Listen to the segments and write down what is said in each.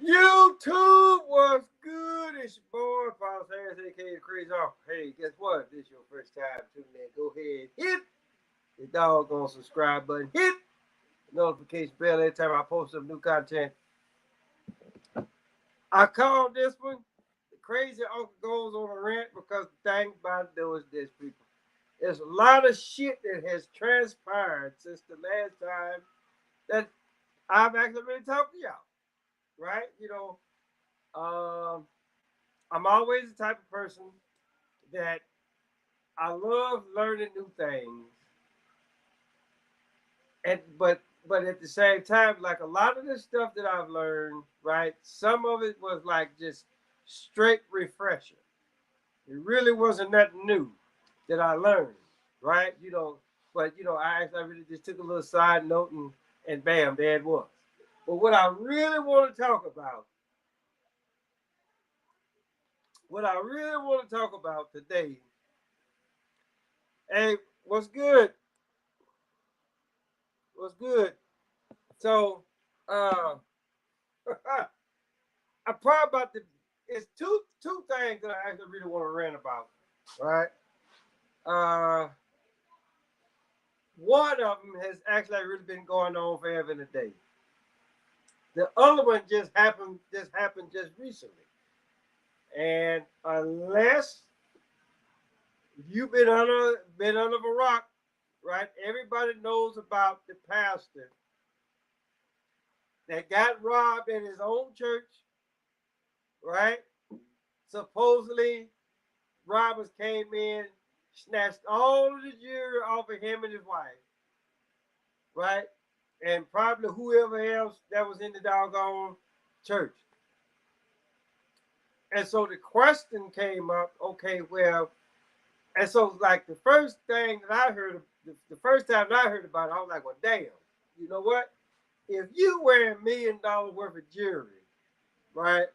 YouTube was good. It's your boy, Father Harris, aka the Crazy Off. Hey, guess what? This is your first time tuning in. Go ahead, hit the doggone subscribe button. Hit the notification bell every time I post some new content. I call this one the Crazy Uncle Goes on a Rant because the thing about it though is this, people. There's a lot of shit that has transpired since the last time that I've actually been talking to y'all, right? I'm always the type of person that I love learning new things, and but at the same time, like a lot of the stuff that I've learned, right? Some of it was like just straight refresher. It really wasn't nothing new that I learned, right? I really just took a little side note and bam, there it was. But what I really want to talk about, what I really want to talk about today, hey, what's good? What's good? So, uh, I'm probably about to. It's two things that I actually really want to rant about, right? Uh, One of them has actually really been going on forever and a day. The other one just happened just recently. And unless you've been under a rock, right? Everybody knows about the pastor that got robbed in his own church, right? Supposedly, robbers came in, snatched all of the jewelry off of him and his wife, right? And probably whoever else that was in the doggone church. And so the question came up, okay, well, and so like the first thing that I heard, the first time that I heard about it, I was like, well, damn, you know what? If you wear $1 million worth of jewelry, right,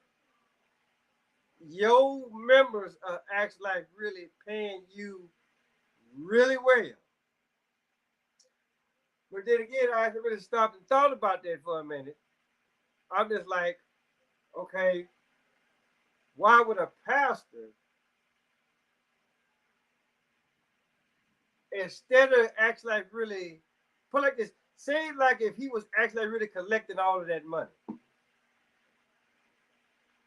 your members are actually like really paying you really well. But then again, I actually really stopped and thought about that for a minute. I'm just like, okay, why would a pastor, instead of actually like really put like this, say like if he was actually really collecting all of that money,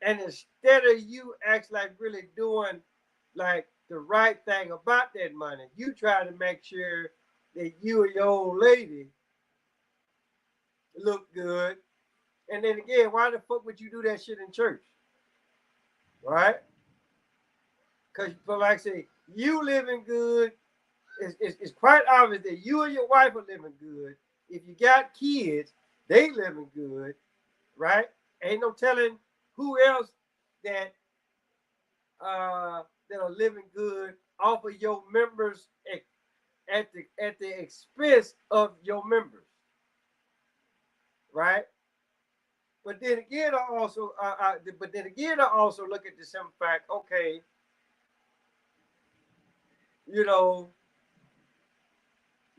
and instead of you actually like really doing like the right thing about that money, you try to make sure that you and your old lady look good. And then again, why the fuck would you do that shit in church? Right? Because, but like I say, you living good. It's quite obvious that you and your wife are living good. If you got kids, they living good, right? Ain't no telling who else that that are living good off of your members at the expense of your members, right? But then again, I also look at the simple fact. Okay, you know,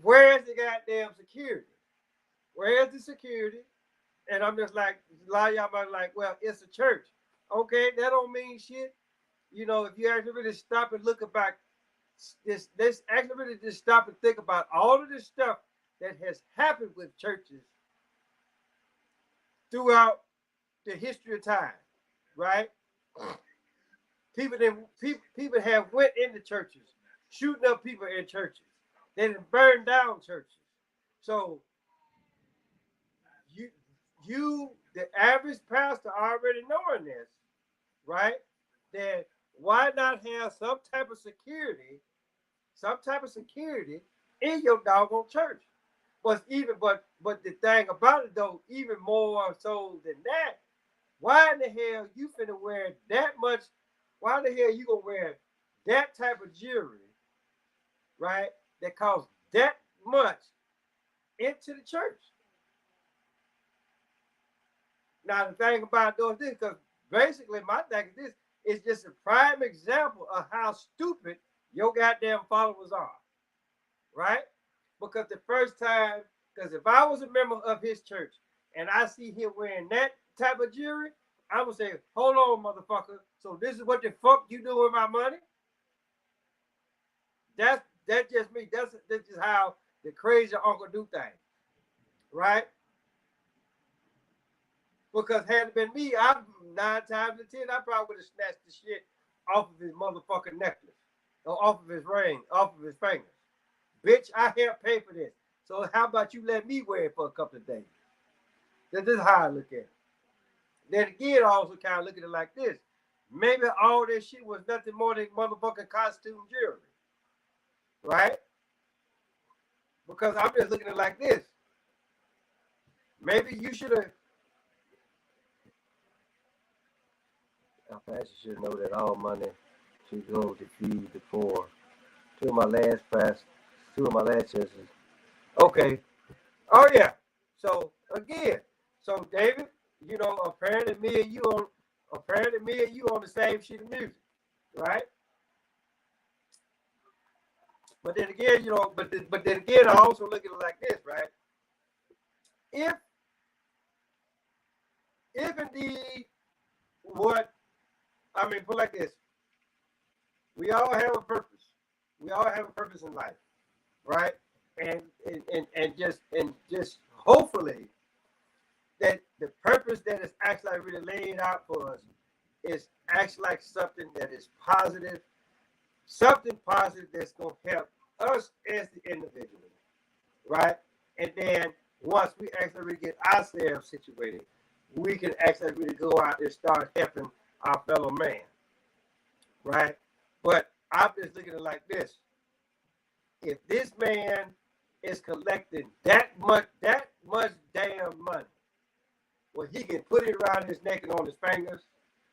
where's the goddamn security? Where's the security? And I'm just like, a lot of y'all might be like, well, it's a church. Okay, that don't mean shit. If you actually really stop and look about this actually really just stop and think about all of this stuff that has happened with churches throughout the history of time, right? People have went into churches, shooting up people in churches. They didn't burn down churches. So you the average pastor already knowing this, right? Then why not have some type of security in your doggone church? But the thing about it though, even more so than that, why in the hell you finna wear that much? Why in the hell you gonna wear that type of jewelry, right? That costs that much into the church. Now the thing about it though is this, because basically my thing is this is just a prime example of how stupid your goddamn followers are, right? Because the first time, because if I was a member of his church and I see him wearing that type of jewelry, I would say, hold on, motherfucker. So this is what the fuck you do with my money? That's just me. That's just how the crazy uncle do things, right? Because had it been me, I 9 times out of 10, I probably would have snatched the shit off of his motherfucking necklace, or off of his ring, off of his fingers. Bitch, I helped pay for this. So how about you let me wear it for a couple of days? This is how I look at it. Then again, I also kind of look at it like this. Maybe all this shit was nothing more than motherfucking costume jewelry. Right? Because I'm just looking at it like this. Maybe you should have. Our pastor should know that all money should go to feed the poor. Two of my last churches. Okay. Oh yeah. So again, so David, you know, apparently me and you on the same sheet of music, right? But then again, you know, but then again, I also look at it like this, right? If indeed what I mean, put like this, we all have a purpose. We all have a purpose in life, right? And just hopefully that the purpose that is actually really laid out for us is actually like something that is positive, something positive that's going to help us as the individual, right? And then once we actually really get ourselves situated, we can actually really go out and start helping our fellow man, right? But I'm just looking at it like this. If this man is collecting that much damn money, well, he can put it around his neck and on his fingers,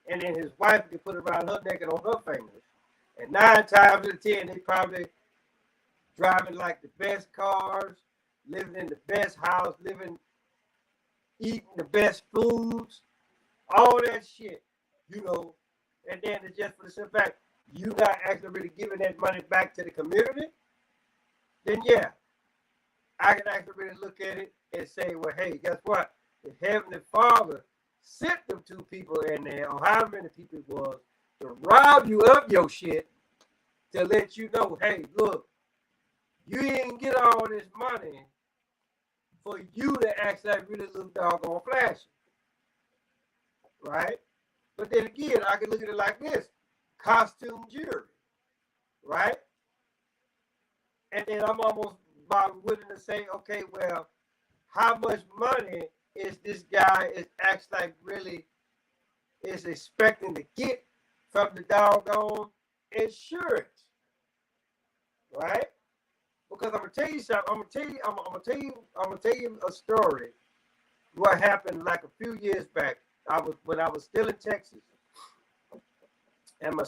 and then his wife can put it around her neck and on her fingers. And 9 times out of 10, they probably driving like the best cars, living in the best house, eating the best foods, all that shit, you know. And then it's just for the simple fact, you not actually really giving that money back to the community, then yeah, I can actually really look at it and say, well, hey, guess what? The Heavenly Father sent them 2 people in there, or however many people it was, to rob you of your shit, to let you know, hey, look, you didn't get all this money for you to actually really look doggone flashy, right? But then again, I can look at it like this, costume jewelry, right? And then I'm almost about willing to say, okay, well, how much money is this guy is actually like really is expecting to get from the doggone insurance, right? Because I'm gonna tell you something. I'm gonna tell you a story. What happened like a few years back? When I was still in Texas, and my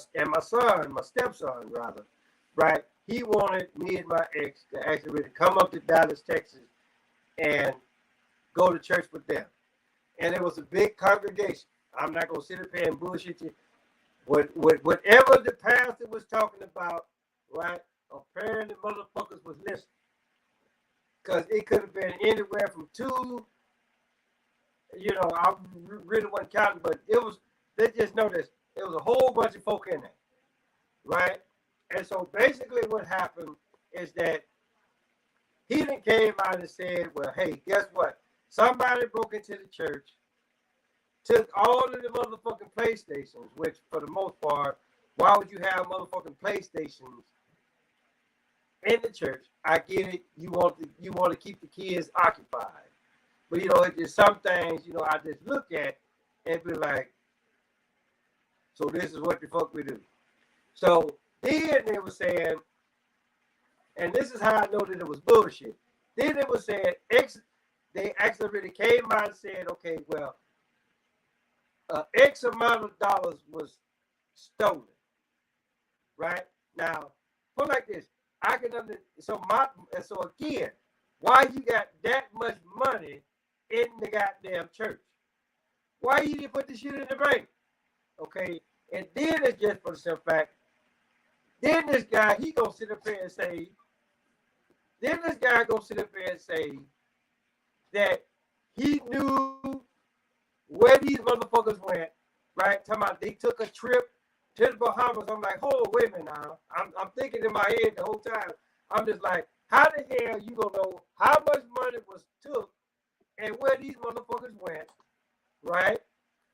stepson rather, right? He wanted me and my ex to actually really come up to Dallas, Texas, and go to church with them. And it was a big congregation. I'm not gonna sit up here and bullshit you. Whatever the pastor was talking about, right? Apparently, motherfuckers was listening, because it could have been anywhere from 2. You know, I really wasn't counting, but it was. They just noticed there was a whole bunch of folk in there, right? And so basically, what happened is that he then came out and said, "Well, hey, guess what? Somebody broke into the church, took all of the motherfucking PlayStations, which for the most part, why would you have motherfucking PlayStations in the church? I get it. You want to keep the kids occupied, but you know, it's just some things, you know, I just look at and be like, so this is what the fuck we do." So then they were saying, and this is how I know that it was bullshit. Then they were saying they actually really came out and said, okay, well, X amount of dollars was stolen, right? Now, put like this, I can understand. So again, why you got that much money in the goddamn church? Why you didn't put the shit in the bank? Okay, and then it's just for the simple fact. Then this guy, he gonna sit up here and say. Then this guy gonna sit up here and say that he knew where these motherfuckers went, right? Talking about they took a trip to the Bahamas. I'm like, hold on, wait a minute now. I'm thinking in my head the whole time. I'm just like, how the hell you gonna know how much money was took and where these motherfuckers went, right?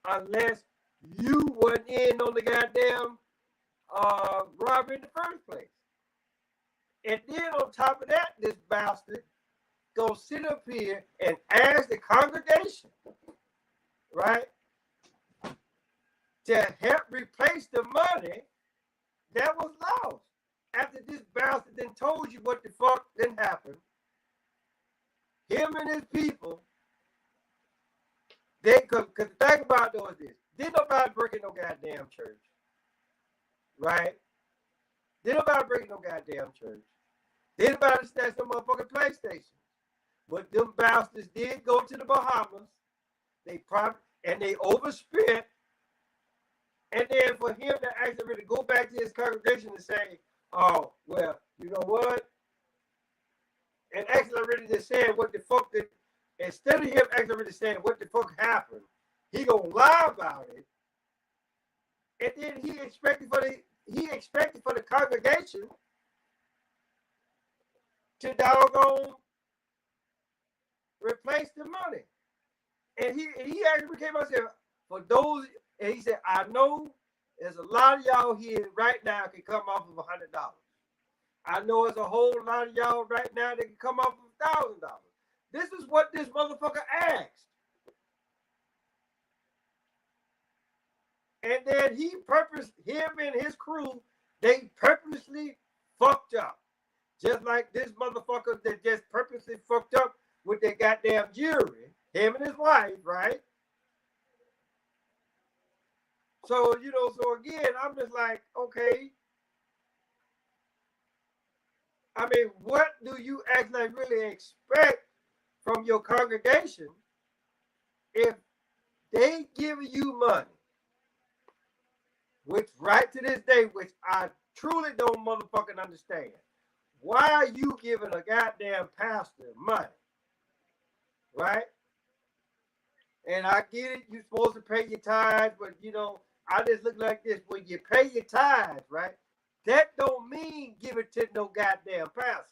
Unless you wasn't in on the goddamn robbery in the first place. And then on top of that, this bastard gonna sit up here and ask the congregation, right, to help replace the money that was lost. After this bastard then told you what the fuck didn't happen, him and his people, they could think about doing this. Didn't nobody break in no goddamn church, right? Didn't nobody break in no goddamn church. Didn't nobody snatch no motherfucking PlayStation. But them bastards did go to the Bahamas. They probably and they overspent. And then for him to actually really go back to his congregation and say, oh, well, you know what? And actually really just saying what the fuck did, instead of him actually really saying what the fuck happened, he gonna lie about it. And then he expected for the congregation to doggone replace the money. And he actually came out and said, for those, and he said, I know there's a lot of y'all here right now can come off of $100. I know there's a whole lot of y'all right now that can come off of $1,000. This is what this motherfucker asked. And then him and his crew, they purposely fucked up. Just like this motherfucker that just purposely fucked up with their goddamn jewelry. Him and his wife, right? So, so again, I'm just like, okay. I mean, what do you actually really expect from your congregation if they give you money? Which right to this day, which I truly don't motherfucking understand. Why are you giving a goddamn pastor money? Right? And I get it, you're supposed to pay your tithes, but I just look like this. When you pay your tithes, right? That don't mean give it to no goddamn pastor.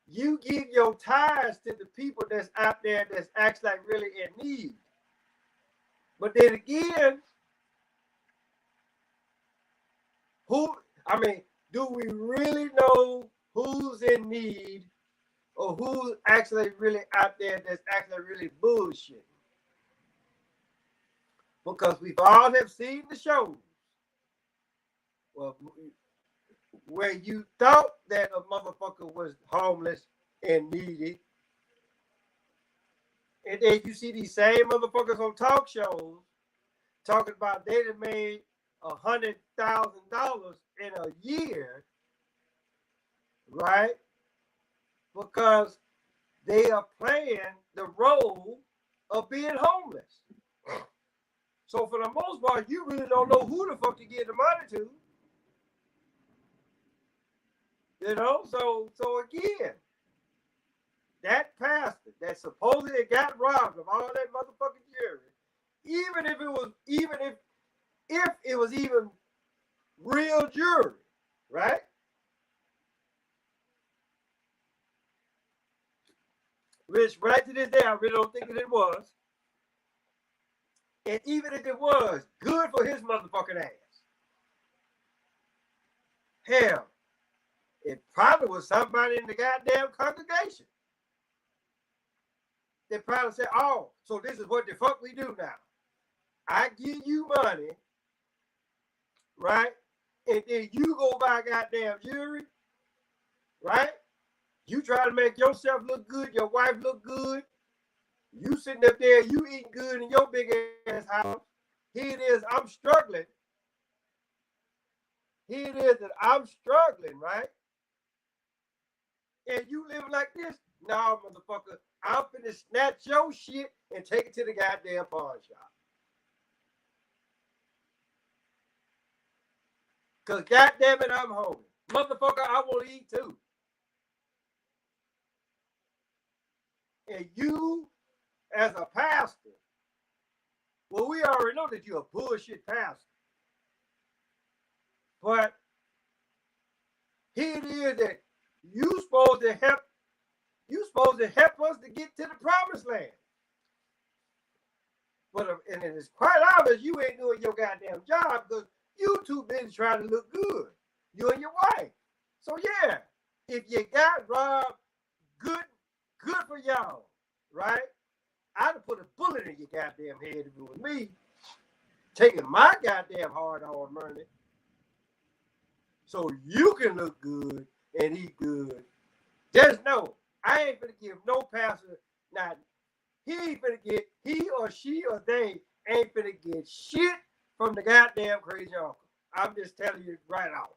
You give your tithes to the people that's out there that's actually really in need. But then again, do we really know who's in need or who's actually really out there that's actually really bullshit? Because we've all have seen the shows where you thought that a motherfucker was homeless and needy. And then you see these same motherfuckers on talk shows talking about they done made $100,000 in a year, right? Because they are playing the role of being homeless. So for the most part, you really don't know who the fuck to give the money to. So again, that pastor that supposedly got robbed of all that motherfucking jewelry, even if it was even real jewelry, right? Which right to this day, I really don't think that it was. And even if it was, good for his motherfucking ass. Hell, it probably was somebody in the goddamn congregation. They probably said, oh, so this is what the fuck we do now. I give you money, right? And then you go buy goddamn jewelry, right? You try to make yourself look good, your wife look good. You sitting up there, you eating good in your big ass house. Here it is, I'm struggling. Here it is that I'm struggling, right? And you living like this? No, motherfucker, I'm finna snatch your shit and take it to the goddamn pawn shop. Cause goddamn it, I'm hungry. Motherfucker, I want to eat too. And you, as a pastor, well, we already know that you're a bullshit pastor. But here it is that you supposed to help us to get to the promised land. But and it's quite obvious you ain't doing your goddamn job because you too busy trying to look good. You and your wife. So yeah, if you got robbed, good for y'all, right? I'd have put a bullet in your goddamn head if it was me, taking my goddamn hard-earned money, so you can look good and eat good. Just know, I ain't gonna give no pastor nothing. He or she or they ain't gonna get shit from the goddamn crazy uncle. I'm just telling you right off.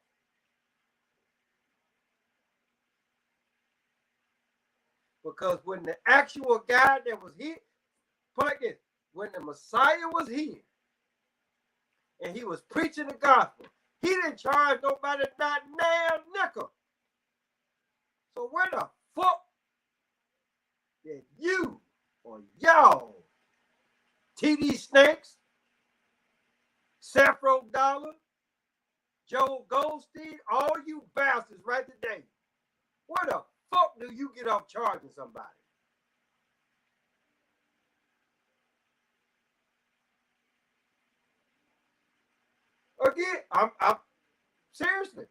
Because when the actual guy that was here, put like this, when the Messiah was here and he was preaching the gospel, he didn't charge nobody not damn nickel. So where the fuck did you or y'all, TD Snakes, Saffron Dollar, Joe Goldstein, all you bastards right today, where the fuck do you get off charging somebody? Again, I'm seriously,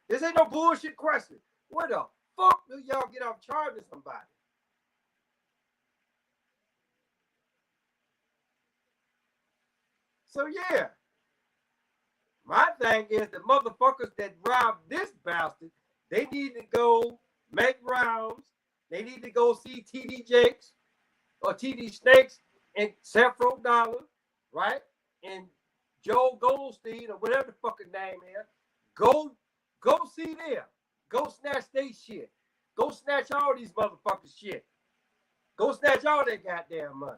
this ain't no bullshit question. Where the fuck do y'all get off charging somebody? So yeah, my thing is the motherfuckers that robbed this bastard, they need to go make rounds. They need to go see TD Jakes or TD Snakes and Saffron Dollar, right? And Joe Goldstein or whatever the fucking name is. Go see them. Go snatch their shit. Go snatch all these motherfuckers shit. Go snatch all their goddamn money.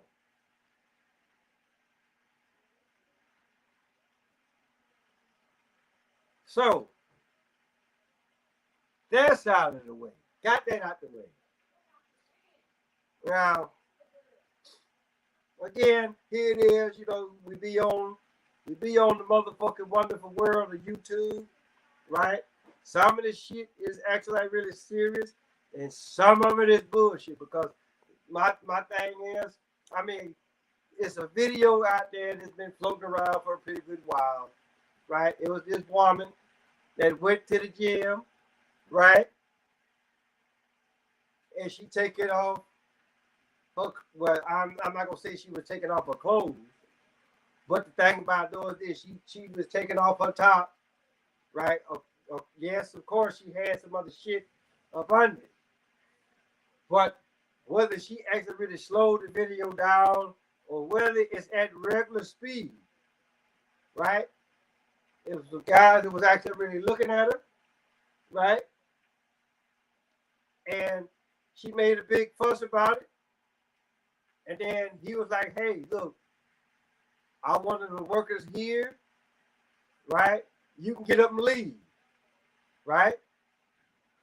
So, that's out of the way. Got that out the way. Now, again, here it is. You know, we be on the motherfucking wonderful world of YouTube, right? Some of this shit is actually like really serious, and some of it is bullshit. Because my thing is, I mean, it's a video out there that's been floating around for a pretty good while, right? It was this woman that went to the gym, right? And she taking off her, well, I'm not gonna say she was taking off her clothes, but the thing about doing this, she was taking off her top, right? Yes, of course she had some other shit up under it, but whether she actually really slowed the video down or whether it's at regular speed, right? It was the guy that was actually really looking at her, right? And she made a big fuss about it. And then he was like, hey, look, I'm one of the workers here, right? You can get up and leave, right?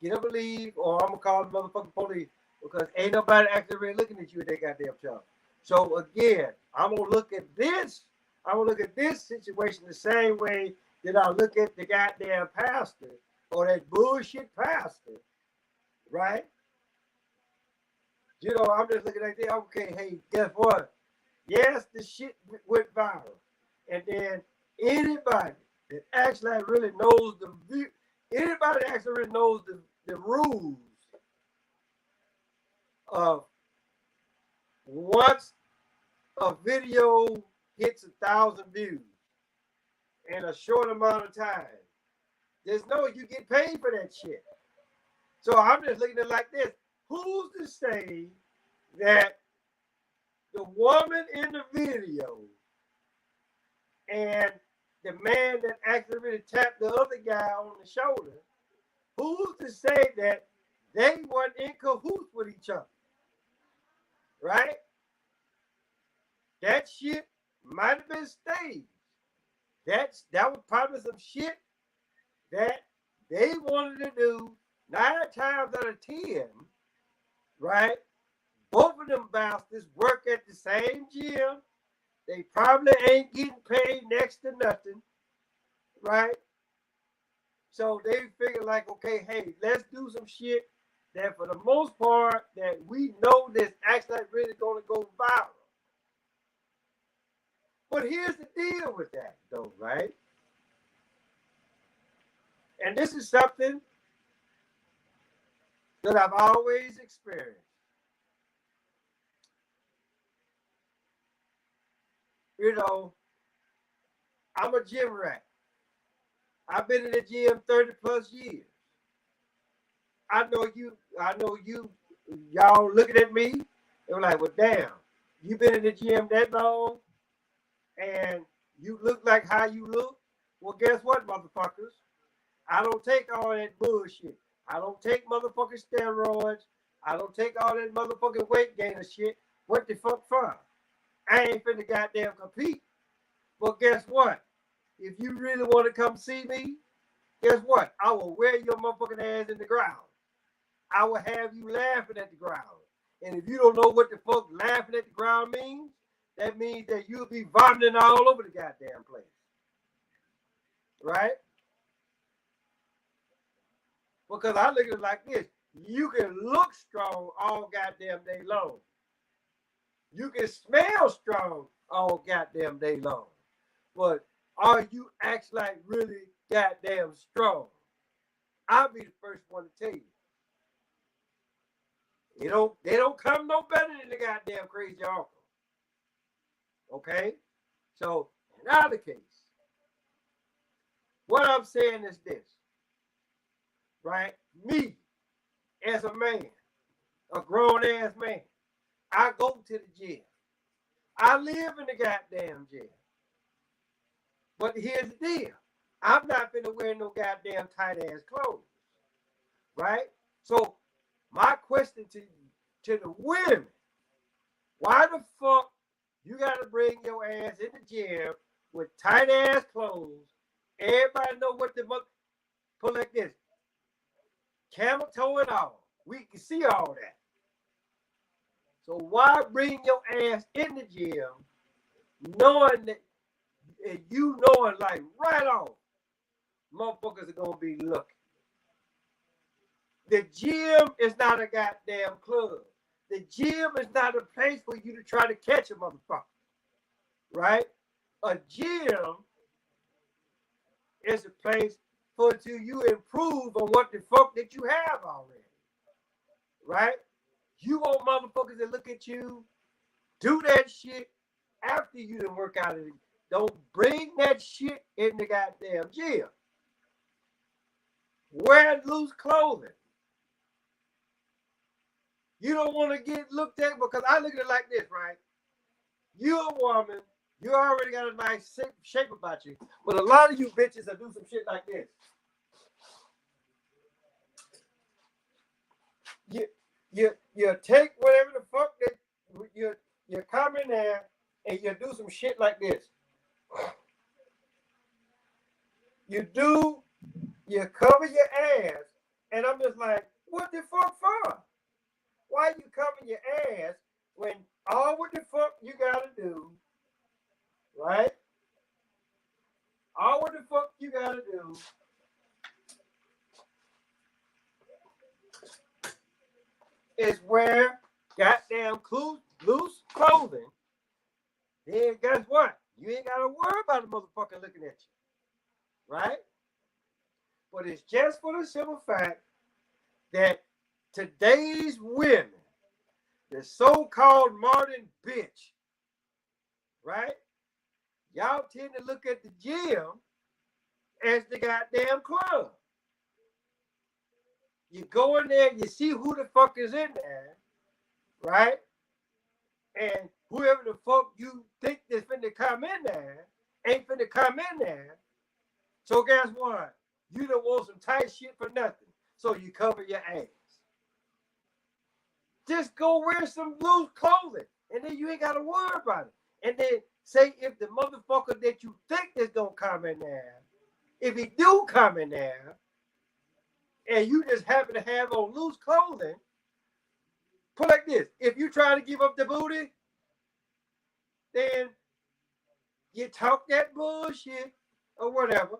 Get up and leave, or I'm going to call the motherfucking police because ain't nobody actually really looking at you at that goddamn job. So again, I'm going to look at this. I'm going to look at this situation the same way that I look at the goddamn pastor or that bullshit pastor, right? You know, I'm just looking at that. Okay, hey, guess what? Yes, the shit went viral. And then anybody that actually really knows anybody that actually really knows the rules of once a video hits 1,000 views in a short amount of time, there's no, you get paid for that shit. So I'm just looking at it like this. Who's to say that the woman in the video and the man that actually really tapped the other guy on the shoulder, who's to say that they weren't in cahoots with each other? Right? That shit might have been staged. That was probably some shit that they wanted to do 9 times out of 10, right? Both of them bastards work at the same gym. They probably ain't getting paid next to nothing, right? So they figure like, okay, hey, let's do some shit that for the most part that we know that's actually really gonna go viral. But here's the deal with that though, right? And this is something that I've always experienced. You know, I'm a gym rat. I've been in the gym 30 plus years. I know you, y'all looking at me, they're like, well, damn, you been in the gym that long and you look like how you look? Well, guess what, motherfuckers? I don't take all that bullshit. I don't take motherfucking steroids. I don't take all that motherfucking weight gainer shit. What the fuck for? I ain't finna goddamn compete. But guess what? If you really want to come see me, guess what? I will wear your motherfucking ass in the ground. I will have you laughing at the ground. And if you don't know what the fuck laughing at the ground means, that means that you'll be vomiting all over the goddamn place. Right? Because I look at it like this. You can look strong all goddamn day long. You can smell strong all goddamn day long. But are you actually like really goddamn strong? I'll be the first one to tell you. They don't come no better than the goddamn crazy uncle. Okay? So, in either case, what I'm saying is this. Right? Me, as a man, a grown-ass man, I go to the gym. I live in the goddamn gym. But here's the deal. I'm not finna wear no goddamn tight-ass clothes. Right? So, my question to the women, why the fuck you gotta bring your ass in the gym with tight-ass clothes? Everybody know what the put like this. Camel toe and all. We can see all that. So why bring your ass in the gym knowing that you knowing like right off motherfuckers are gonna be looking? The gym is not a goddamn club. The gym is not a place for you to try to catch a motherfucker. Right? A gym is a place for you improve on what the fuck that you have already. Right? You want motherfuckers to look at you, do that shit after you done work out of it. Don't bring that shit in the goddamn gym. Wear loose clothing. You don't want to get looked at because I look at it like this, right? You're a woman. You already got a nice shape about you. But a lot of you bitches that do some shit like this. You take whatever the fuck that you come in there and you do some shit like this. You cover your ass, and I'm just like, what the fuck for? Why you covering your ass when all what the fuck you gotta do, right? All what the fuck you gotta do is wear goddamn loose clothing. Then guess what? You ain't gotta worry about the motherfucker looking at you, right? But it's just for the simple fact that today's women, the so-called modern bitch, right? Y'all tend to look at the gym as the goddamn club. You go in there, you see who the fuck is in there, right? And whoever the fuck you think is finna come in there ain't finna come in there. So guess what? You don't want some tight shit for nothing. So you cover your ass. Just go wear some loose clothing. And then you ain't got to worry about it. And then say if the motherfucker that you think is going to come in there, if he do come in there, and you just happen to have on loose clothing, put like this. If you try to give up the booty, then you talk that bullshit or whatever.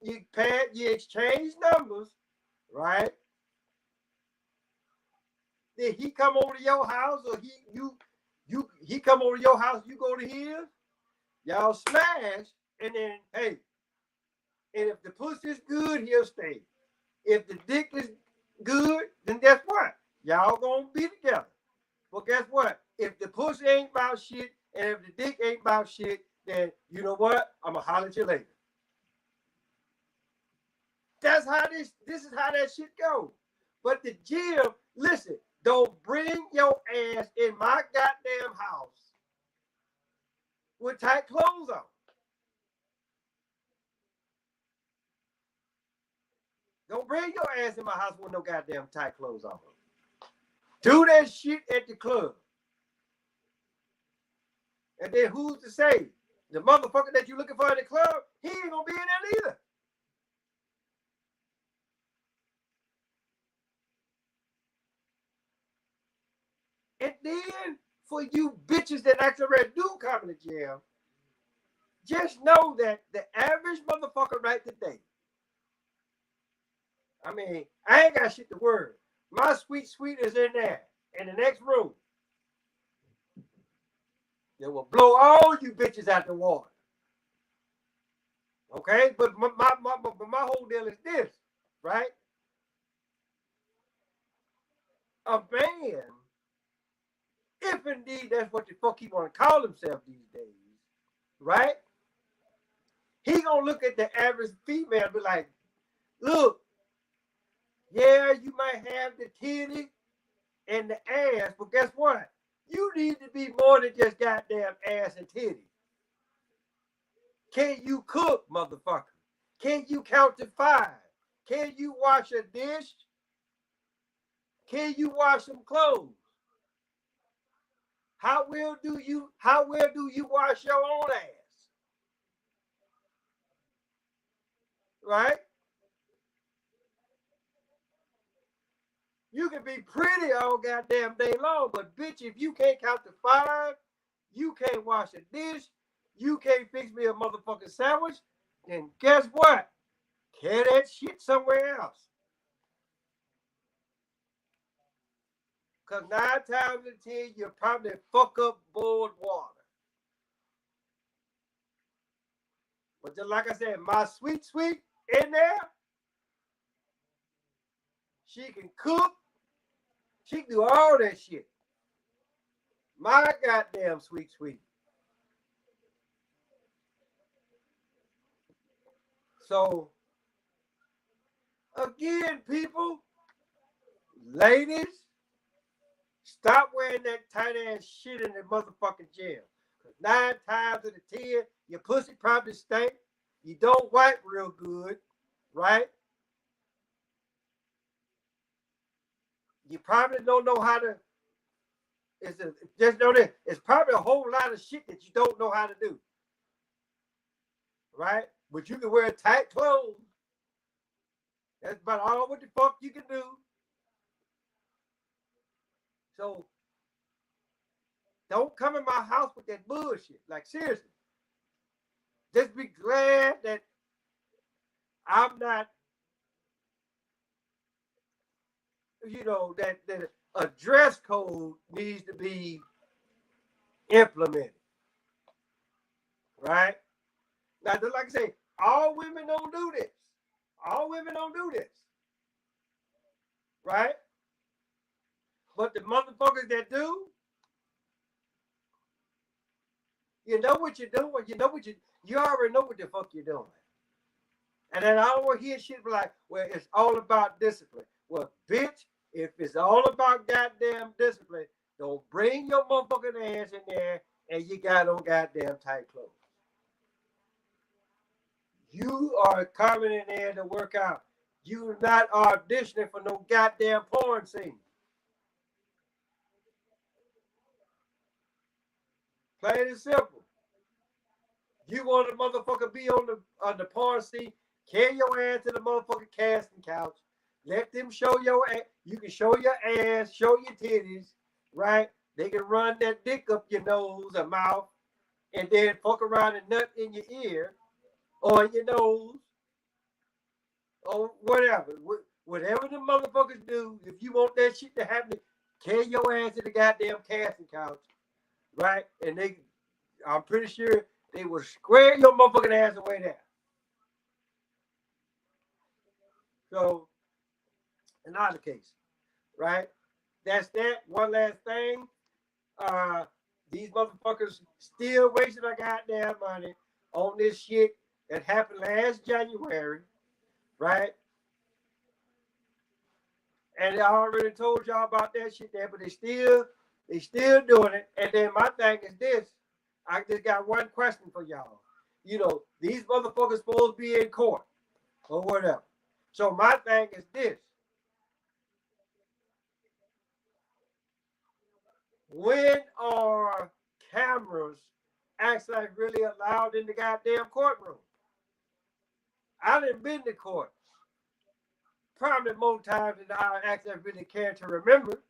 You exchange numbers, right? Then he come over to your house, or he come over to your house, you go to his, y'all smash, and then hey, and if the pussy's good, he'll stay. If the dick is good, then guess what? Y'all gonna be together. But guess what? If the pussy ain't about shit, and if the dick ain't about shit, then you know what? I'ma holler at you later. That's how this is how that shit goes. But the gym, listen, don't bring your ass in my goddamn house with tight clothes on. Don't bring your ass in my house with no goddamn tight clothes on. Do that shit at the club. And then who's to say? The motherfucker that you looking for in the club, he ain't gonna be in there either. And then for you bitches that actually do come to the gym, just know that the average motherfucker right today, I mean, I ain't got shit to worry. My sweet is in there, in the next room. It will blow all you bitches out the water. Okay? But my whole deal is this, right? A man, if indeed that's what the fuck he want to call himself these days, right? He gonna look at the average female and be like, look, yeah, you might have the titty and the ass, but guess what? You need to be more than just goddamn ass and titty. Can you cook, motherfucker? Can you count to 5? Can you wash a dish? Can you wash some clothes? How well do you wash your own ass? Right? You can be pretty all goddamn day long, but bitch, if you can't count to 5, you can't wash a dish, you can't fix me a motherfucking sandwich, then guess what? Carry that shit somewhere else. Because 9 times out of 10, you probably fuck up boiled water. But just like I said, my sweet in there, she can cook. She can do all that shit. My goddamn sweet. So, again, people, ladies, stop wearing that tight ass shit in the motherfucking gym. Because 9 times out of 10, your pussy probably stink. You don't wipe real good, right? You probably don't know how to. Just know this. It's probably a whole lot of shit that you don't know how to do, right? But you can wear tight clothes. That's about all what the fuck you can do. So don't come in my house with that bullshit. Like, seriously. Just be glad that I'm not, that a dress code needs to be implemented. Right? Now, just like I say, all women don't do this. All women don't do this. Right? But the motherfuckers that do, you know what you're doing. You already know what the fuck you're doing. And then I don't want to hear shit like, well, it's all about discipline. Well, bitch, if it's all about goddamn discipline, don't bring your motherfucking ass in there and you got on goddamn tight clothes. You are coming in there to work out. You're not auditioning for no goddamn porn scene. Plain and simple. You want a motherfucker be on the porn scene, carry your ass to the motherfucking casting couch. Let them show your ass. You can show your ass, show your titties, right? They can run that dick up your nose or mouth and then fuck around and nut in your ear or your nose or whatever. Whatever the motherfuckers do, if you want that shit to happen, carry your ass to the goddamn casting couch, right? And I'm pretty sure they will square your motherfucking ass away there. So, another case, right? That's that. One last thing. These motherfuckers still wasting our goddamn money on this shit that happened last January, right? And I already told y'all about that shit there, but they still doing it. And then my thing is this: I just got one question for y'all. You know, these motherfuckers supposed to be in court or whatever. So my thing is this: when are cameras actually really allowed in the goddamn courtroom? I done been to court probably more times than I actually really care to remember,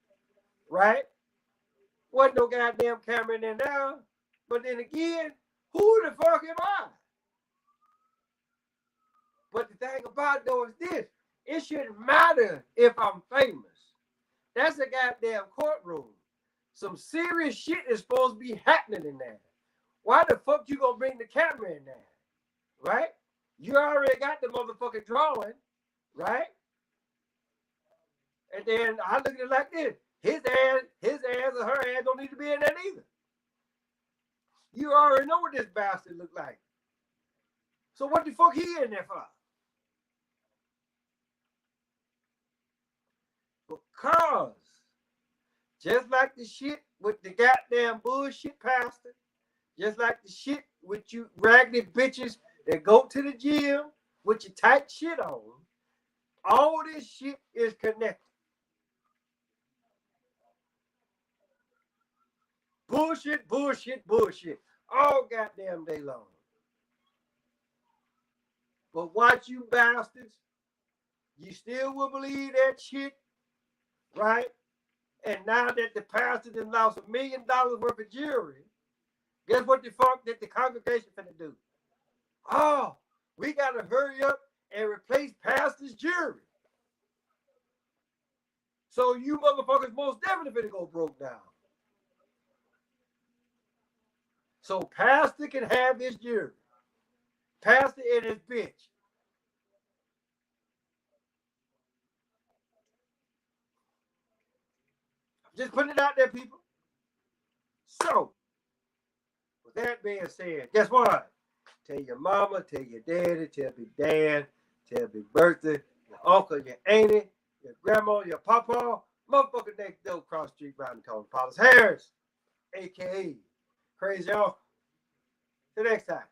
right? Wasn't no goddamn camera in there now. But then again, who the fuck am I? But the thing about it though is this: it shouldn't matter if I'm famous. That's a goddamn courtroom. Some serious shit is supposed to be happening in there. Why the fuck you gonna bring the camera in there? Right? You already got the motherfucking drawing, right? And then I look at it like this: his ass or her ass don't need to be in there either. You already know what this bastard look like. So what the fuck he in there for? Because just like the shit with the goddamn bullshit pastor, just like the shit with you raggedy bitches that go to the gym with your tight shit on, all this shit is connected. Bullshit, bullshit, bullshit. All goddamn day long. But watch you bastards. You still will believe that shit, right? And now that the pastor done lost $1 million worth of jewelry, guess what the fuck that the congregation finna do? Oh, we gotta hurry up and replace pastor's jewelry. So you motherfuckers most definitely finna go broke down. So pastor can have his jewelry. Pastor and his bitch. Just putting it out there, people. So, with that being said, guess what? Tell your mama, tell your daddy, tell Big Dan, tell Big Bertha, your uncle, your auntie, your grandma, your papa, motherfucker next door across the street round the corner, Paulus Harris, a.k.a. Crazy Uncle. Till next time.